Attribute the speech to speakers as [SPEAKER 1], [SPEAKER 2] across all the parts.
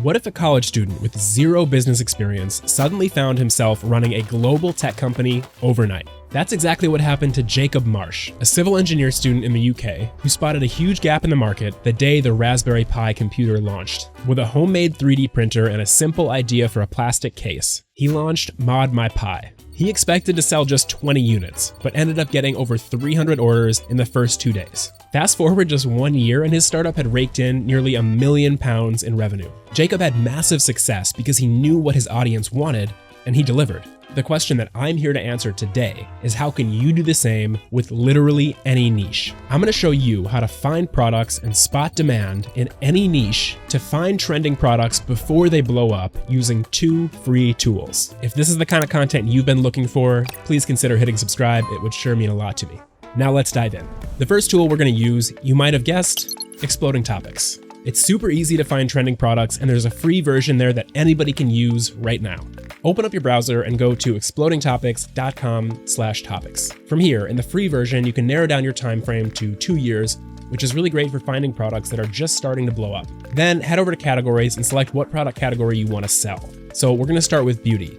[SPEAKER 1] What if a college student with zero business experience suddenly found himself running a global tech company overnight? That's exactly what happened to Jacob Marsh, a civil engineer student in the UK who spotted a huge gap in the market the day the Raspberry Pi computer launched. With a homemade 3D printer and a simple idea for a plastic case, he launched Mod My Pi. He expected to sell just 20 units, but ended up getting over 300 orders in the first 2 days. Fast forward just 1 year and his startup had raked in nearly £1 million in revenue. Jacob had massive success because he knew what his audience wanted, and he delivered. The question that I'm here to answer today is, how can you do the same with literally any niche? I'm going to show you how to find products and spot demand in any niche to find trending products before they blow up using 2 free tools. If this is the kind of content you've been looking for, please consider hitting subscribe. It would sure mean a lot to me. Now let's dive in. The first tool we're going to use, you might have guessed, Exploding Topics. It's super easy to find trending products, and there's a free version there that anybody can use right now. Open up your browser and go to explodingtopics.com/topics. From here, in the free version, you can narrow down your time frame to 2 years, which is really great for finding products that are just starting to blow up. Then head over to categories and select what product category you want to sell. So we're going to start with beauty.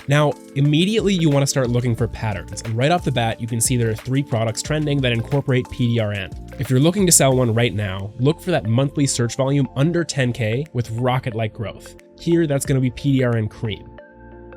[SPEAKER 1] Now, immediately you want to start looking for patterns, and right off the bat, you can see there are 3 products trending that incorporate PDRN. If you're looking to sell one right now, look for that monthly search volume under 10K with rocket-like growth. Here, that's going to be PDRN Cream.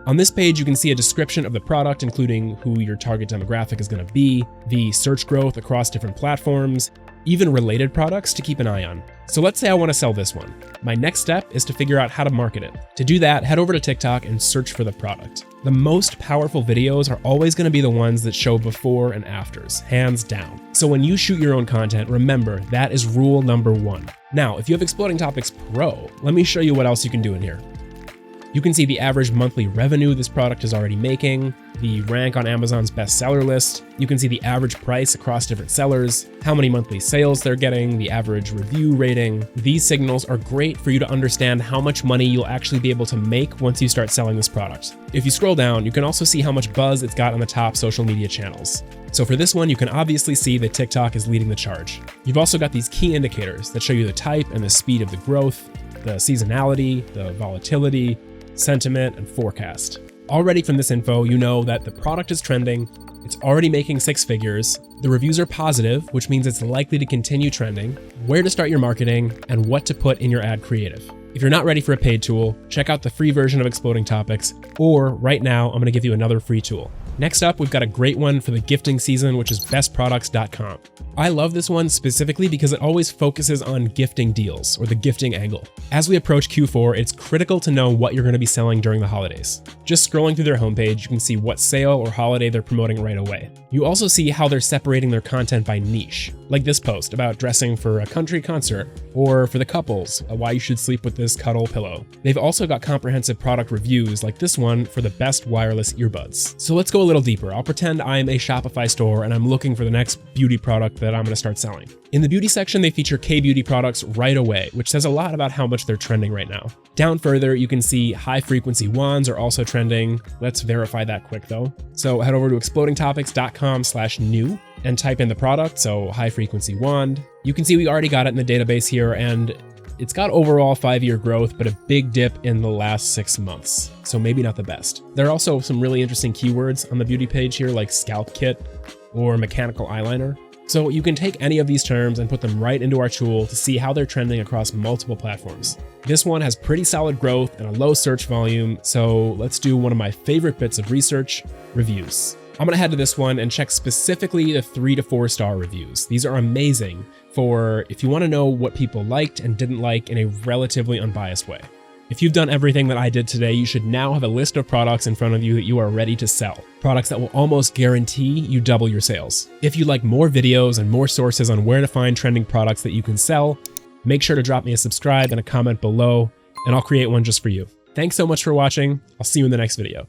[SPEAKER 1] On this page, you can see a description of the product, including who your target demographic is going to be, the search growth across different platforms, even related products to keep an eye on. So let's say I want to sell this one. My next step is to figure out how to market it. To do that, head over to TikTok and search for the product. The most powerful videos are always going to be the ones that show before and afters, hands down. So when you shoot your own content, remember that is rule number 1. Now, if you have Exploding Topics Pro, let me show you what else you can do in here. You can see the average monthly revenue this product is already making, the rank on Amazon's bestseller list. You can see the average price across different sellers, how many monthly sales they're getting, the average review rating. These signals are great for you to understand how much money you'll actually be able to make once you start selling this product. If you scroll down, you can also see how much buzz it's got on the top social media channels. So for this one, you can obviously see that TikTok is leading the charge. You've also got these key indicators that show you the type and the speed of the growth, the seasonality, the volatility, sentiment, and forecast. Already from this info, you know that the product is trending, it's already making 6 figures, the reviews are positive, which means it's likely to continue trending, where to start your marketing, and what to put in your ad creative. If you're not ready for a paid tool, check out the free version of Exploding Topics, or right now, I'm going to give you another free tool. Next up, we've got a great one for the gifting season, which is bestproducts.com. I love this one specifically because it always focuses on gifting deals, or the gifting angle. As we approach Q4, it's critical to know what you're going to be selling during the holidays. Just scrolling through their homepage, you can see what sale or holiday they're promoting right away. You also see how they're separating their content by niche, like this post about dressing for a country concert, or for the couples, why you should sleep with this cuddle pillow. They've also got comprehensive product reviews like this one for the best wireless earbuds. So let's go a little deeper. I'll pretend I'm a Shopify store and I'm looking for the next beauty product that I'm going to start selling. In the beauty section, they feature K-beauty products right away, which says a lot about how much they're trending right now. Down further, you can see high-frequency wands are also trending. Let's verify that quick though. So head over to explodingtopics.com/new and type in the product, so high-frequency wand. You can see we already got it in the database here, and it's got overall 5-year growth, but a big dip in the last 6 months, so maybe not the best. There are also some really interesting keywords on the beauty page here, like scalp kit or mechanical eyeliner. So you can take any of these terms and put them right into our tool to see how they're trending across multiple platforms. This one has pretty solid growth and a low search volume, so let's do one of my favorite bits of research, reviews. I'm gonna head to this one and check specifically the 3 to 4 star reviews. These are amazing for if you wanna know what people liked and didn't like in a relatively unbiased way. If you've done everything that I did today, you should now have a list of products in front of you that you are ready to sell. Products that will almost guarantee you double your sales. If you'd like more videos and more sources on where to find trending products that you can sell, make sure to drop me a subscribe and a comment below, and I'll create one just for you. Thanks so much for watching. I'll see you in the next video.